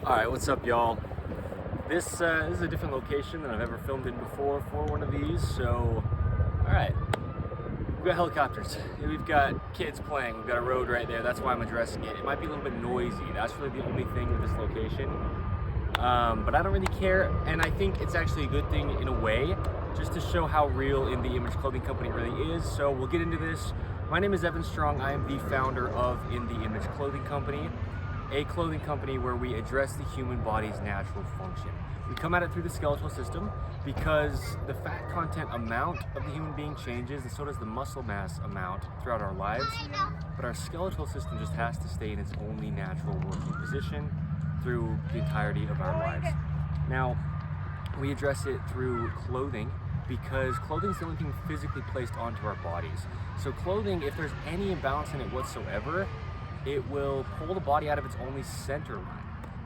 Alright, what's up y'all? This is a different location than I've ever filmed in before for one of these, so alright. We've got helicopters, we've got kids playing, we've got a road right there, that's why I'm addressing it. It might be a little bit noisy, that's really the only thing with this location. But I don't really care, and I think it's actually a good thing in a way, just to show how real In The Image Clothing Company really is. So we'll get into this. My name is Evan Strong, I am the founder of In The Image Clothing Company, a clothing company where we address the human body's natural function. We come at it through the skeletal system because the fat content amount of the human being changes, and so does the muscle mass amount throughout our lives, but our skeletal system just has to stay in its only natural working position through the entirety of our lives. Now, we address it through clothing because clothing is the only thing physically placed onto our bodies. So clothing, if there's any imbalance in it whatsoever, it will pull the body out of its only center line.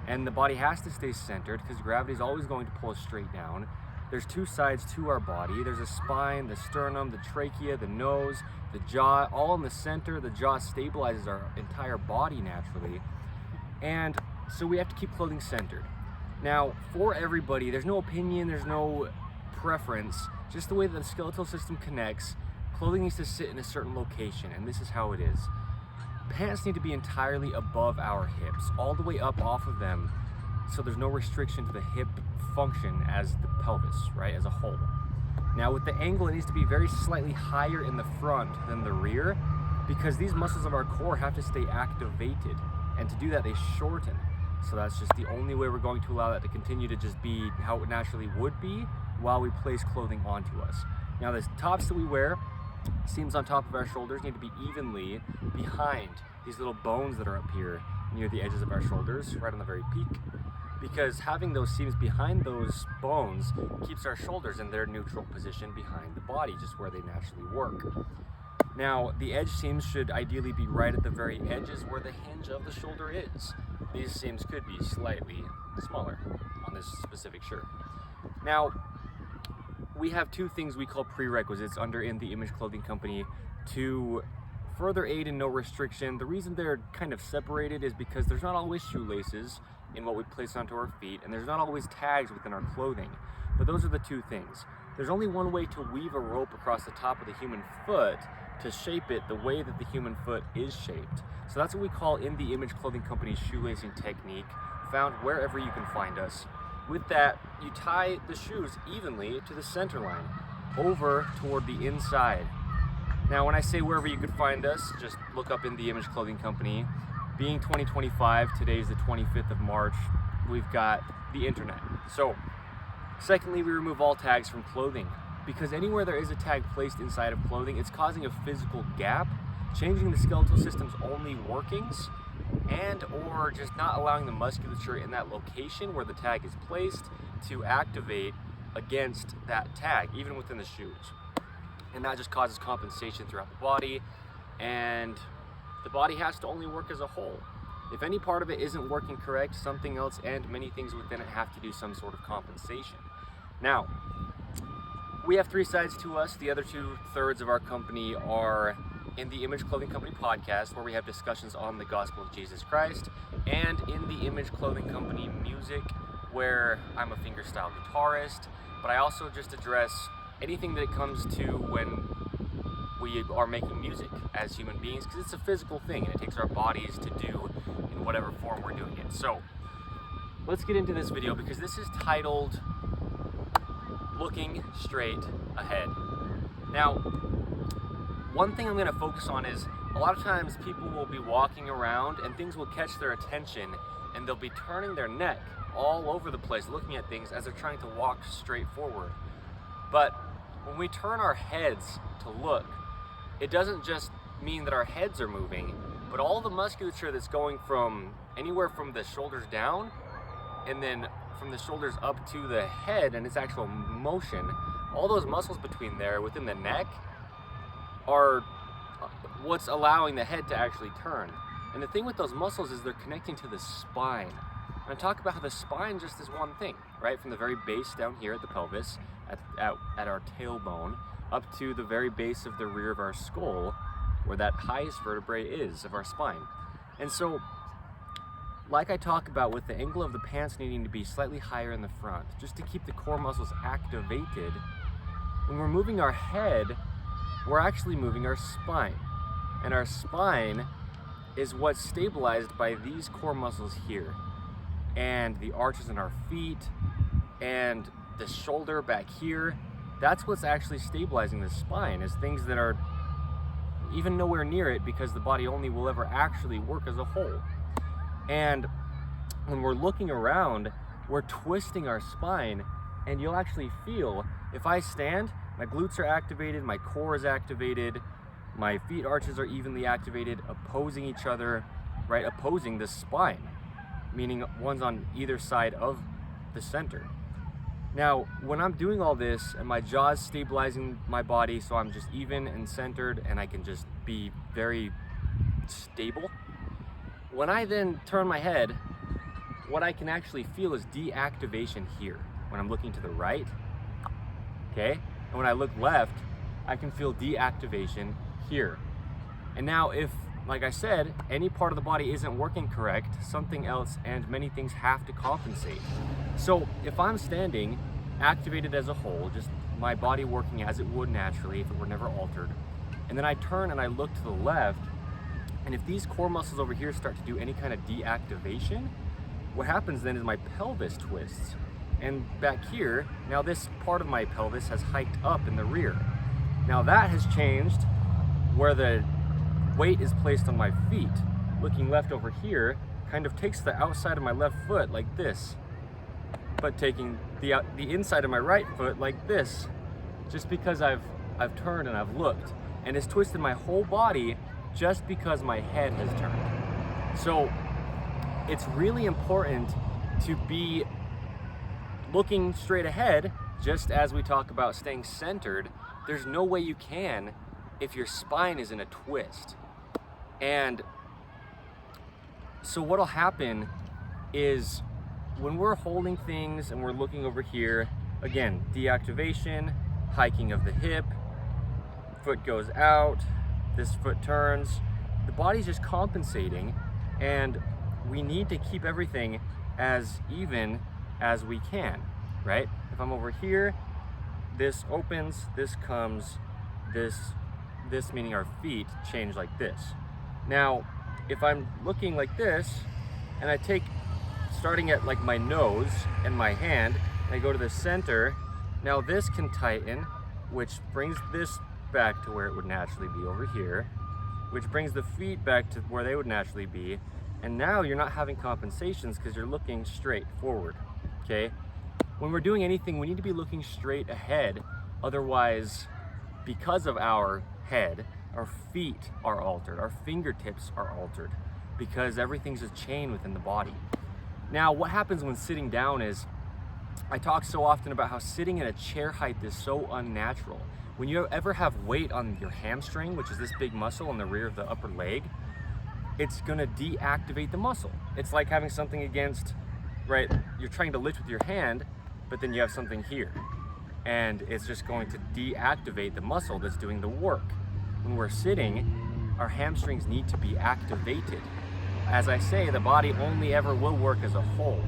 And the body has to stay centered because gravity is always going to pull us straight down. There's two sides to our body. There's a spine, the sternum, the trachea, the nose, the jaw, all in the center. The jaw stabilizes our entire body naturally. And so we have to keep clothing centered. Now, for everybody, there's no opinion, there's no preference, just the way that the skeletal system connects, clothing needs to sit in a certain location, and this is how it is. Pants need to be entirely above our hips, all the way up off of them, so there's no restriction to the hip function as the pelvis, right, as a whole. Now with the angle, it needs to be very slightly higher in the front than the rear, because these muscles of our core have to stay activated, and to do that they shorten. So that's just the only way we're going to allow that to continue to just be how it naturally would be while we place clothing onto us. Now the tops that we wear, seams on top of our shoulders need to be evenly behind these little bones that are up here near the edges of our shoulders, right on the very peak, because having those seams behind those bones keeps our shoulders in their neutral position behind the body, just where they naturally work. Now, the edge seams should ideally be right at the very edges where the hinge of the shoulder is. These seams could be slightly smaller on this specific shirt. Now, we have two things we call prerequisites under In The Image Clothing Company to further aid in no restriction. The reason they're kind of separated is because there's not always shoelaces in what we place onto our feet, and there's not always tags within our clothing. But those are the two things. There's only one way to weave a rope across the top of the human foot to shape it the way that the human foot is shaped. So that's what we call In The Image Clothing Company's shoelacing technique, found wherever you can find us. With that, you tie the shoes evenly to the center line, over toward the inside. Now, when I say wherever you could find us, just look up In The Image Clothing Company. Being 2025, today's the 25th of March, we've got the internet. So, secondly, we remove all tags from clothing, because anywhere there is a tag placed inside of clothing, it's causing a physical gap, changing the skeletal system's only workings, and or just not allowing the musculature in that location where the tag is placed to activate against that tag, even within the shoes. And that just causes compensation throughout the body, and the body has to only work as a whole. If any part of it isn't working correct, something else and many things within it have to do some sort of compensation. Now, we have three sides to us. The other 2/3 of our company are In The Image Clothing Company podcast, where we have discussions on the gospel of Jesus Christ, and In The Image Clothing Company music, where I'm a fingerstyle guitarist, but I also just address anything that it comes to when we are making music as human beings, because it's a physical thing and it takes our bodies to do in whatever form we're doing it. So let's get into this video, because this is titled Looking Straight Ahead. Now, one thing I'm going to focus on is a lot of times people will be walking around and things will catch their attention, and they'll be turning their neck all over the place looking at things as they're trying to walk straight forward. But when we turn our heads to look, it doesn't just mean that our heads are moving, but all the musculature that's going from anywhere from the shoulders down and then from the shoulders up to the head and its actual motion, all those muscles between there within the neck are what's allowing the head to actually turn. And the thing with those muscles is they're connecting to the spine. And I talk about how the spine just is one thing, right? From the very base down here at the pelvis, at our tailbone, up to the very base of the rear of our skull, where that highest vertebrae is of our spine. And so like I talk about with the angle of the pants needing to be slightly higher in the front, just to keep the core muscles activated, when we're moving our head, we're actually moving our spine. And our spine is what's stabilized by these core muscles here, and the arches in our feet, and the shoulder back here. That's what's actually stabilizing the spine, is things that are even nowhere near it, because the body only will ever actually work as a whole. And when we're looking around, we're twisting our spine, and you'll actually feel, if I stand, my glutes are activated, my core is activated, my feet arches are evenly activated, opposing each other, right? Opposing the spine, meaning one's on either side of the center. Now, when I'm doing all this and my jaw's stabilizing my body so I'm just even and centered and I can just be very stable, when I then turn my head, what I can actually feel is deactivation here. When I'm looking to the right, okay? And when I look left, I can feel deactivation here. And now if, like I said, any part of the body isn't working correct, something else and many things have to compensate. So if I'm standing activated as a whole, just my body working as it would naturally if it were never altered, and then I turn and I look to the left, and if these core muscles over here start to do any kind of deactivation, what happens then is my pelvis twists. And back here, now this part of my pelvis has hiked up in the rear. Now that has changed where the weight is placed on my feet. Looking left over here kind of takes the outside of my left foot like this, but taking the inside of my right foot like this, just because I've turned and I've looked, and it's twisted my whole body just because my head has turned. So it's really important to be looking straight ahead, just as we talk about staying centered. There's no way you can if your spine is in a twist. And so what'll happen is when we're holding things and we're looking over here, again, deactivation, hiking of the hip, foot goes out, this foot turns, the body's just compensating, and we need to keep everything as even as we can, right? If I'm over here, this opens, this comes, this meaning our feet change like this. Now, if I'm looking like this, and I take, starting at like my nose and my hand, and I go to the center, now this can tighten, which brings this back to where it would naturally be over here, which brings the feet back to where they would naturally be. And now you're not having compensations because you're looking straight forward, okay? When we're doing anything, we need to be looking straight ahead. Otherwise, because of our head, our feet are altered, our fingertips are altered, because everything's a chain within the body. Now, what happens when sitting down is, I talk so often about how sitting in a chair height is so unnatural. When you ever have weight on your hamstring, which is this big muscle on the rear of the upper leg, it's gonna deactivate the muscle. It's like having something against, right? You're trying to lift with your hand, but then you have something here. And it's just going to deactivate the muscle that's doing the work. When we're sitting, our hamstrings need to be activated. As I say, the body only ever will work as a whole.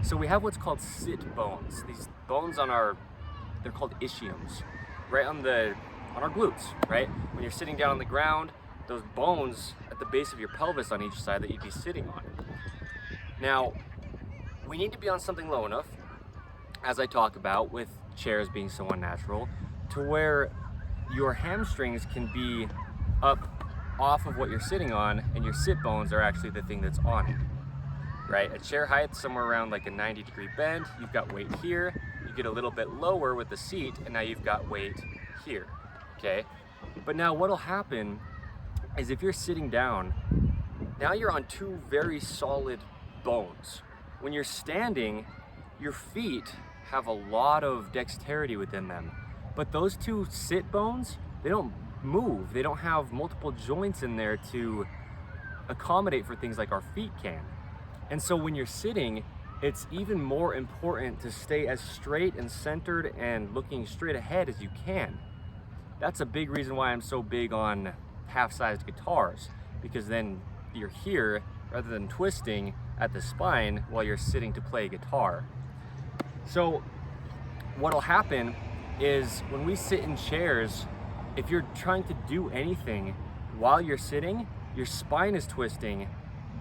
So we have what's called sit bones. These bones on they're called ischiums, right on our glutes, right? When you're sitting down on the ground, those bones at the base of your pelvis on each side that you'd be sitting on. Now, we need to be on something low enough, as I talk about with chairs being so unnatural, to where your hamstrings can be up off of what you're sitting on, and your sit bones are actually the thing that's on it, right? At chair height, somewhere around like a 90-degree bend, you've got weight here. You get a little bit lower with the seat, and now you've got weight here, okay? But now what'll happen is if you're sitting down, now you're on two very solid bones. When you're standing, your feet have a lot of dexterity within them, but those two sit bones, they don't move. They don't have multiple joints in there to accommodate for things like our feet can. And so when you're sitting, it's even more important to stay as straight and centered and looking straight ahead as you can. That's a big reason why I'm so big on half-sized guitars, because then you're here, rather than twisting, at the spine while you're sitting to play guitar. So what'll happen is when we sit in chairs, if you're trying to do anything while you're sitting, your spine is twisting,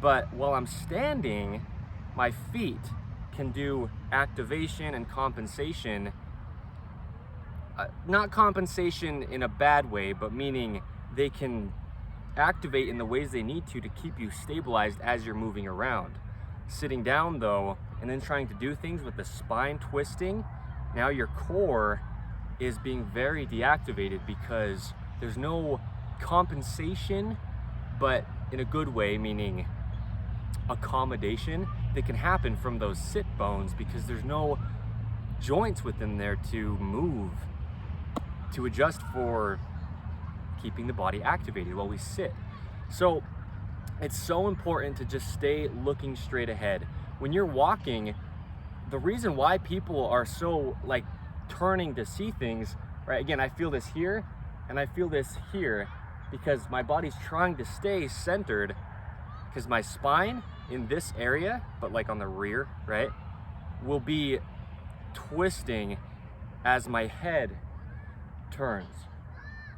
but while I'm standing, my feet can do activation and compensation. Not compensation in a bad way, but meaning they can activate in the ways they need to keep you stabilized as you're moving around. Sitting down though, and then trying to do things with the spine twisting, now your core is being very deactivated because there's no compensation, but in a good way, meaning accommodation that can happen from those sit bones because there's no joints within there to move, to adjust for keeping the body activated while we sit. So it's so important to just stay looking straight ahead. When you're walking, the reason why people are so like turning to see things, right? Again, I feel this here and I feel this here because my body's trying to stay centered because my spine in this area, but like on the rear, right, will be twisting as my head turns.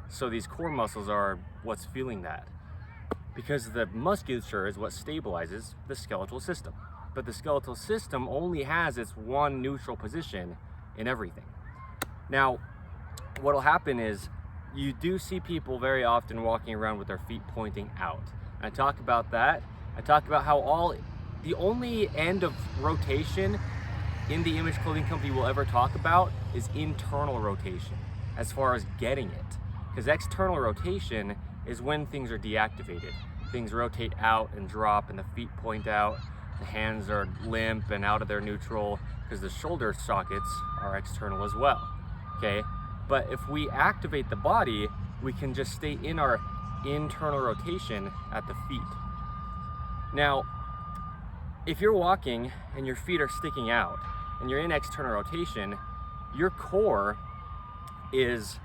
So these core muscles are what's feeling that, because the musculature is what stabilizes the skeletal system. But the skeletal system only has its one neutral position in everything. Now, what'll happen is you do see people very often walking around with their feet pointing out. And I talk about that. I talk about how the only end of rotation in the Image Clothing Company will ever talk about is internal rotation, as far as getting it. Because external rotation is when things are deactivated. Things rotate out and drop and the feet point out. The hands are limp and out of their neutral because the shoulder sockets are external as well, okay? But if we activate the body, we can just stay in our internal rotation at the feet. Now, if you're walking and your feet are sticking out and you're in external rotation, your core is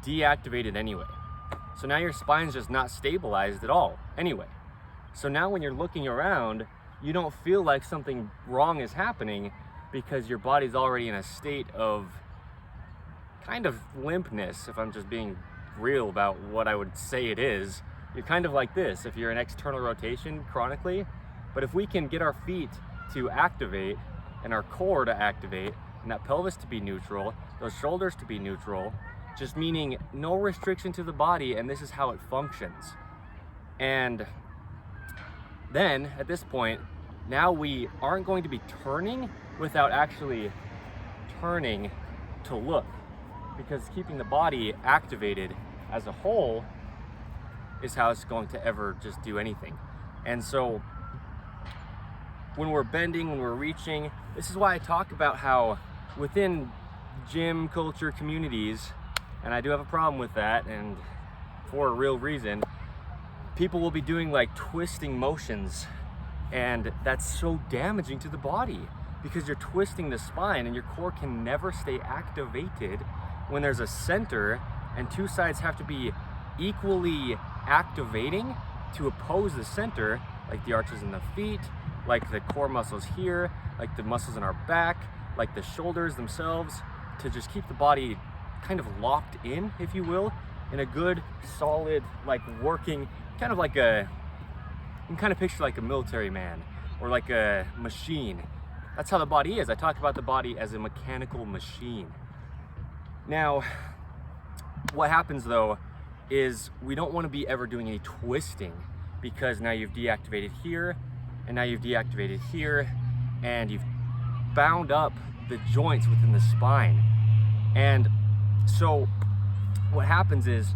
deactivated anyway. So now your spine's just not stabilized at all anyway. So now when you're looking around, you don't feel like something wrong is happening because your body's already in a state of kind of limpness, if I'm just being real about what I would say it is. You're kind of like this if you're in external rotation chronically. But if we can get our feet to activate and our core to activate and that pelvis to be neutral, those shoulders to be neutral, just meaning no restriction to the body, and this is how it functions. And then at this point, now we aren't going to be turning without actually turning to look, because keeping the body activated as a whole is how it's going to ever just do anything. And so when we're bending, when we're reaching, this is why I talk about how within gym culture communities, and I do have a problem with that, and for a real reason, people will be doing like twisting motions, and that's so damaging to the body because you're twisting the spine and your core can never stay activated when there's a center and two sides have to be equally activating to oppose the center, like the arches in the feet, like the core muscles here, like the muscles in our back, like the shoulders themselves, to just keep the body kind of locked in, if you will, in a good, solid, like working, kind of like you can kind of picture like a military man or like a machine. That's how the body is. I talk about the body as a mechanical machine. Now, what happens though is we don't want to be ever doing any twisting, because now you've deactivated here and now you've deactivated here and you've bound up the joints within the spine. And so what happens is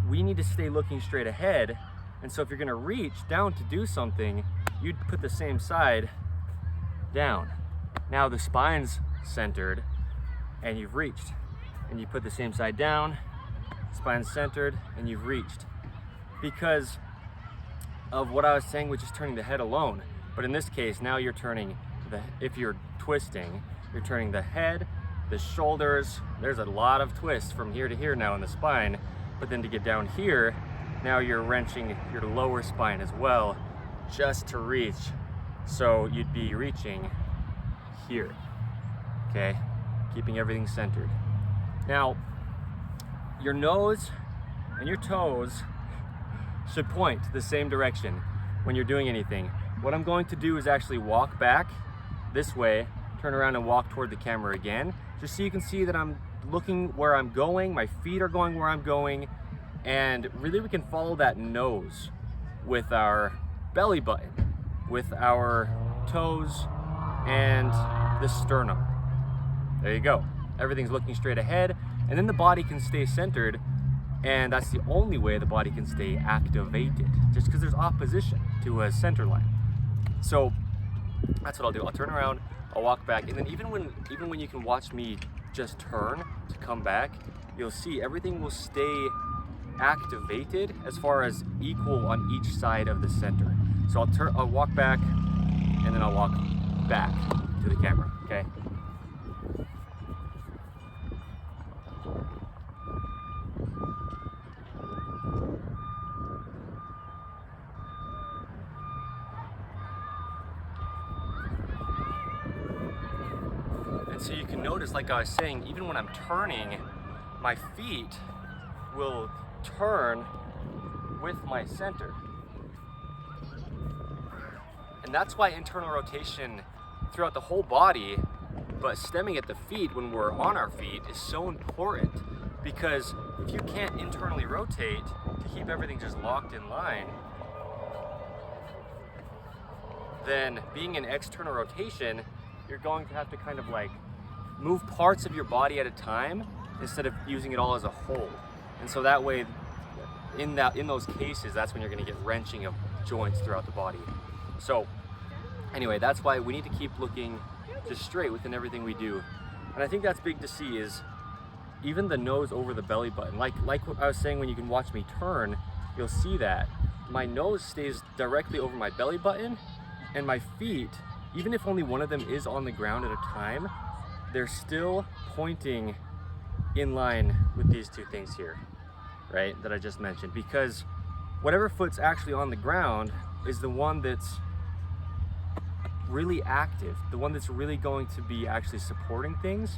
we need to stay looking straight ahead. And so if you're going to reach down to do something, you'd put the same side down. Now the spine's centered and you've reached, and you put the same side down, spine's centered, and you've reached, because of what I was saying, which is turning the head alone. But in this case, now you're turning if you're twisting, you're turning the head, the shoulders. There's a lot of twists from here to here now in the spine, but then to get down here, now you're wrenching your lower spine as well, just to reach So you'd be reaching here, okay? Keeping everything centered. Now, your nose and your toes should point the same direction when you're doing anything. What I'm going to do is actually walk back this way, turn around and walk toward the camera again, just so you can see that I'm looking where I'm going, my feet are going where I'm going, and really we can follow that nose with our belly button, with our toes and the sternum. There you go. Everything's looking straight ahead, and then the body can stay centered, and that's the only way the body can stay activated, just because there's opposition to a center line. So that's what I'll do. I'll turn around, I'll walk back, and then even when you can watch me just turn to come back, you'll see everything will stay activated as far as equal on each side of the center. So I'll walk back, and then I'll walk back to the camera, okay? And so you can notice, like I was saying, even when I'm turning, my feet will turn with my center. And that's why internal rotation throughout the whole body, but stemming at the feet when we're on our feet, is so important. Because if you can't internally rotate to keep everything just locked in line, then being in external rotation, you're going to have to kind of like move parts of your body at a time instead of using it all as a whole. And so that way, in those cases, that's when you're going to get wrenching of joints throughout the body. So anyway, that's why we need to keep looking just straight within everything we do. And I think that's big to see, is even the nose over the belly button. Like what I was saying, when you can watch me turn, you'll see that my nose stays directly over my belly button, and my feet, even if only one of them is on the ground at a time, they're still pointing in line with these two things here, right, that I just mentioned. Because whatever foot's actually on the ground is the one that's really active, the one that's really going to be actually supporting things,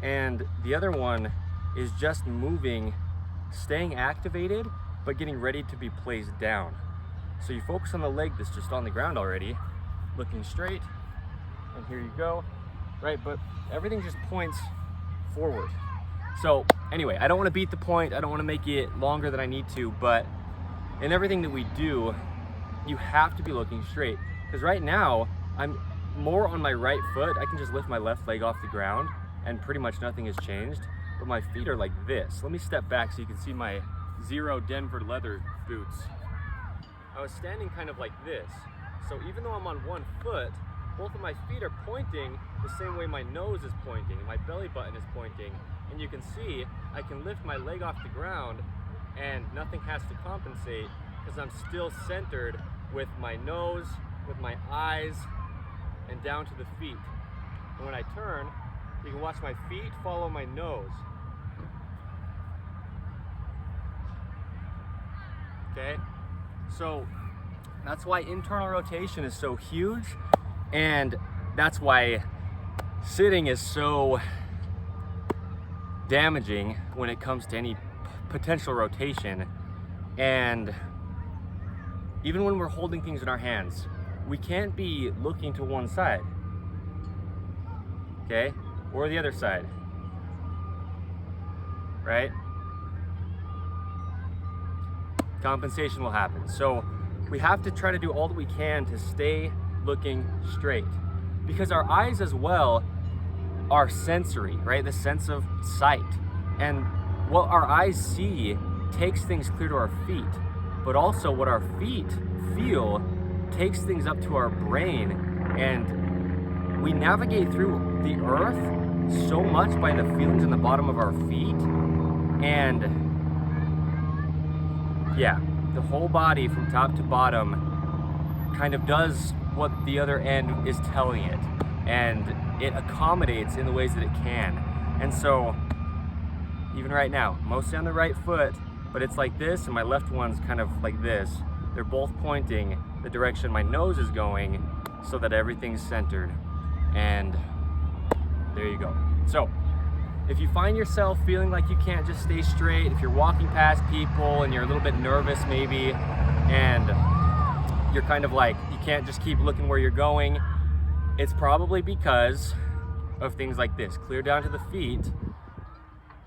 and the other one is just moving, staying activated, but getting ready to be placed down. So you focus on the leg that's just on the ground already, looking straight, and here you go, right? But everything just points forward. So anyway, I don't want to beat the point, I don't want to make it longer than I need to, but in everything that we do, you have to be looking straight. Because right now, I'm more on my right foot. I can just lift my left leg off the ground and pretty much nothing has changed, but my feet are like this. Let me step back so you can see my Zero Denver leather boots. I was standing kind of like this. So even though I'm on one foot, both of my feet are pointing the same way my nose is pointing, and my belly button is pointing. And you can see I can lift my leg off the ground and nothing has to compensate, because I'm still centered with my nose, with my eyes, and down to the feet. And when I turn, you can watch my feet follow my nose. Okay? So that's why internal rotation is so huge, and that's why sitting is so damaging when it comes to any potential rotation. And even when we're holding things in our hands, we can't be looking to one side, okay, or the other side, right? Compensation will happen. So we have to try to do all that we can to stay looking straight, because our eyes as well are sensory, right? The sense of sight, and what our eyes see takes things clear to our feet, but also what our feet feel takes things up to our brain. And we navigate through the earth so much by the feelings in the bottom of our feet. And yeah, the whole body from top to bottom kind of does what the other end is telling it, and it accommodates in the ways that it can. And so even right now, mostly on the right foot, but it's like this, and my left one's kind of like this. They're both pointing the direction my nose is going, so that everything's centered. And there you go. So if you find yourself feeling like you can't just stay straight, if you're walking past people and you're a little bit nervous maybe, and you're kind of like, you can't just keep looking where you're going, it's probably because of things like this. Clear down to the feet,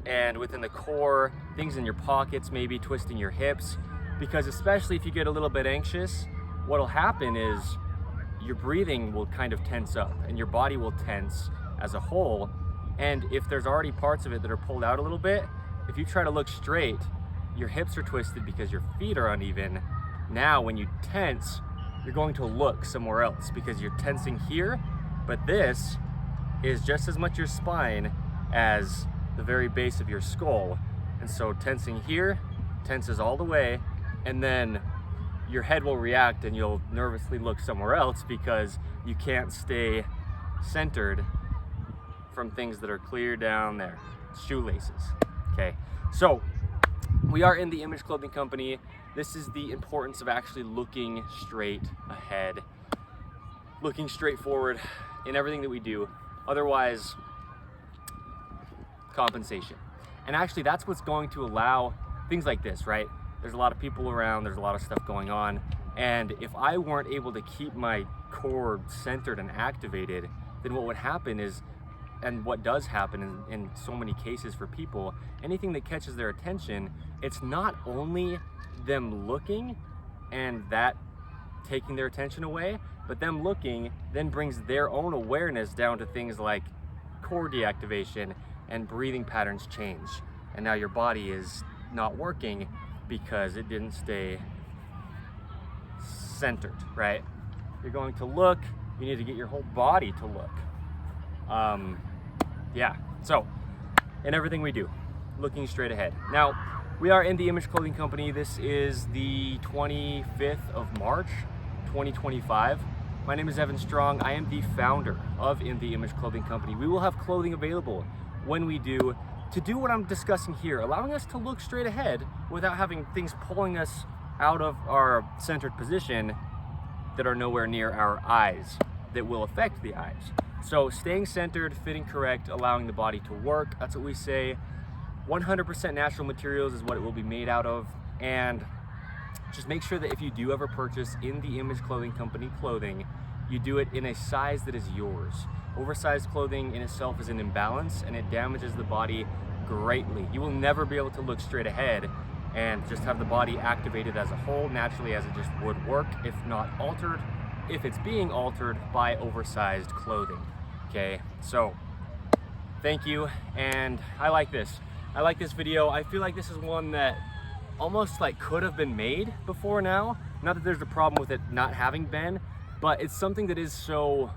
and within the core, things in your pockets, maybe twisting your hips, because especially if you get a little bit anxious, what'll happen is your breathing will kind of tense up and your body will tense as a whole. And if there's already parts of it that are pulled out a little bit, if you try to look straight, your hips are twisted because your feet are uneven. Now when you tense, you're going to look somewhere else because you're tensing here, but this is just as much your spine as the very base of your skull. And so tensing here tenses all the way, and then your head will react and you'll nervously look somewhere else because you can't stay centered from things that are clear down there. Shoelaces. Okay, so we are in the Image Clothing Company. This is the importance of actually looking straight ahead, looking straight forward in everything that we do. Otherwise, compensation. And actually that's what's going to allow things like this, right? There's a lot of people around, there's a lot of stuff going on, and if I weren't able to keep my core centered and activated, then what would happen is, and what does happen in so many cases for people, anything that catches their attention, it's not only them looking and that taking their attention away, but them looking then brings their own awareness down to things like core deactivation and breathing patterns change. And now your body is not working because it didn't stay centered, right? You're going to look, you need to get your whole body to look. Yeah, so in everything we do, looking straight ahead. Now, we are in the Image Clothing Company. This is the 25th of March, 2025. My name is Evan Strong. I am the founder of In the Image Clothing Company. We will have clothing available when we do to do what I'm discussing here, allowing us to look straight ahead without having things pulling us out of our centered position that are nowhere near our eyes, that will affect the eyes. So staying centered, fitting correct, allowing the body to work, that's what we say. 100% natural materials is what it will be made out of. And just make sure that if you do ever purchase In the Image Clothing Company clothing, you do it in a size that is yours. Oversized clothing in itself is an imbalance and it damages the body greatly. You will never be able to look straight ahead and just have the body activated as a whole, naturally as it just would work, if not altered, if it's being altered by oversized clothing. Okay, so thank you, and I like this. I like this video. I feel like this is one that almost like could have been made before now. Not that there's a problem with it not having been, but it's something that is so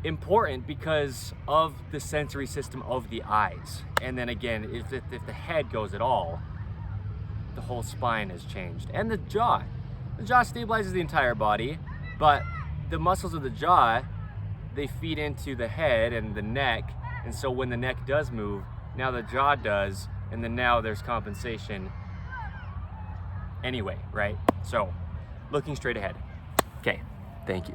important because of the sensory system of the eyes. And then again, if the head goes at all, the whole spine has changed. And the jaw. The jaw stabilizes the entire body, but the muscles of the jaw, they feed into the head and the neck. And so when the neck does move, now the jaw does, and then now there's compensation anyway, right? So looking straight ahead. Okay, thank you.